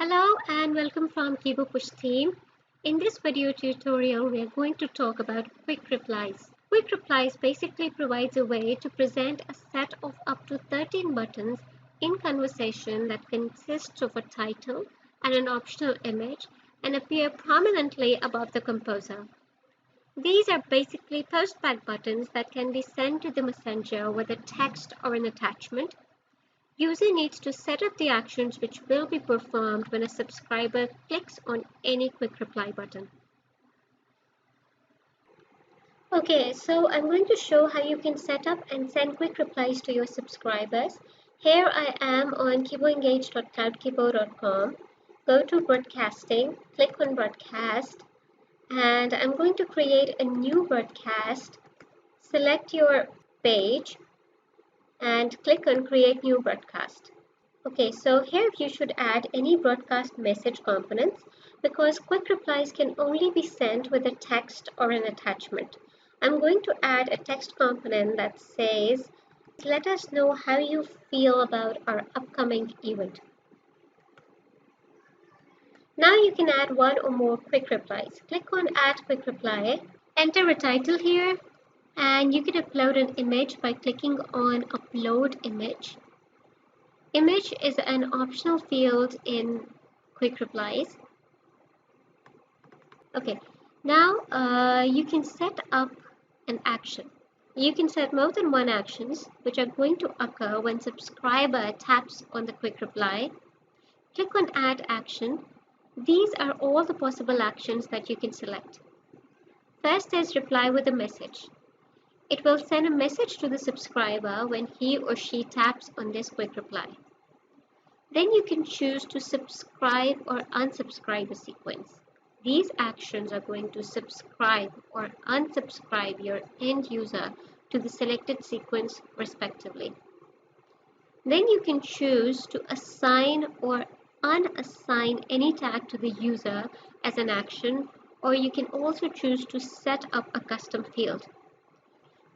Hello and welcome from KiboPush team. In this video tutorial, we are going to talk about quick replies. Quick replies basically provides a way to present a set of up to 13 buttons in conversation that consists of a title and an optional image and appear prominently above the composer. These are basically postback buttons that can be sent to the messenger with a text or an attachment. User needs to set up the actions which will be performed when a subscriber clicks on any quick reply button. Okay, so I'm going to show how you can set up and send quick replies to your subscribers. Here I am on kiboengage.cloudkibo.com. Go to broadcasting, click on broadcast, and I'm going to create a new broadcast. Select your page and click on create new broadcast. Okay, so here you should add any broadcast message components because quick replies can only be sent with a text or an attachment. I'm going to add a text component that says, let us know how you feel about our upcoming event. Now you can add one or more quick replies. Click on add quick reply, enter a title here, and you can upload an image by clicking on upload image. Image is an optional field in quick replies. Okay, now you can set up an action. You can set more than one actions which are going to occur when subscriber taps on the quick reply. Click on add action. These are all the possible actions that you can select. First is reply with a message. It will send a message to the subscriber when he or she taps on this quick reply. Then you can choose to subscribe or unsubscribe a sequence. These actions are going to subscribe or unsubscribe your end user to the selected sequence respectively. Then you can choose to assign or unassign any tag to the user as an action, or you can also choose to set up a custom field.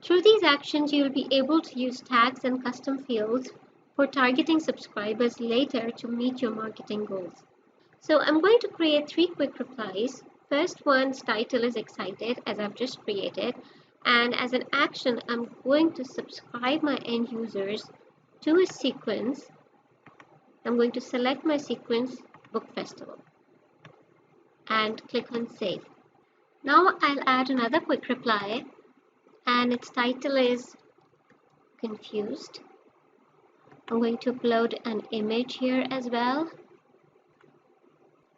Through these actions, you will be able to use tags and custom fields for targeting subscribers later to meet your marketing goals. So I'm going to create 3 quick replies. First one's title is excited, as I've just created, and as an action, I'm going to subscribe my end users to a sequence. I'm going to select my sequence, Book Festival, and click on Save. Now I'll add another quick reply, and its title is Confused. I'm going to upload an image here as well.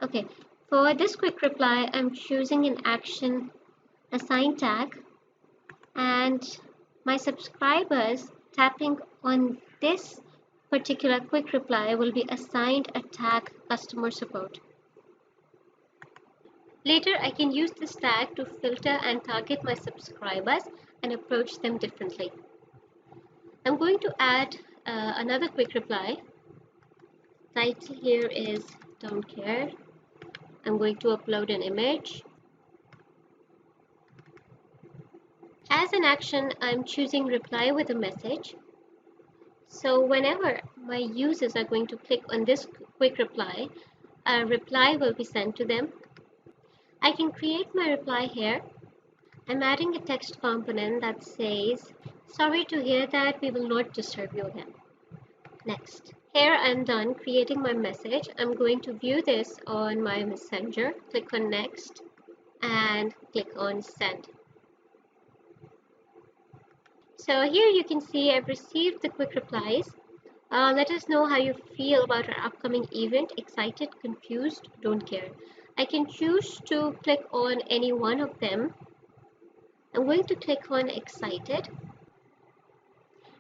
Okay, for this quick reply, I'm choosing an action assign tag, and my subscribers tapping on this particular quick reply will be assigned a tag customer support. Later, I can use this tag to filter and target my subscribers and approach them differently. I'm going to add another quick reply. Title here is Don't Care. I'm going to upload an image. As an action, I'm choosing reply with a message. So whenever my users are going to click on this quick reply, a reply will be sent to them. I can create my reply here. I'm adding a text component that says, sorry to hear that, we will not disturb you again. Next. Here I'm done creating my message. I'm going to view this on my messenger. Click on next and click on send. So here you can see I've received the quick replies. Let us know how you feel about our upcoming event. Excited, confused, don't care. I can choose to click on any one of them. I'm going to click on excited.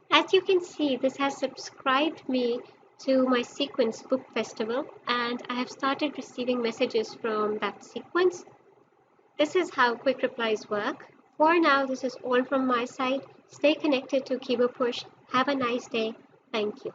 As you can see, this has subscribed me to my sequence Book Festival, and I have started receiving messages from that sequence. This is how quick replies work. For now, this is all from my side. Stay connected to KiboPush. Have a nice day. Thank you.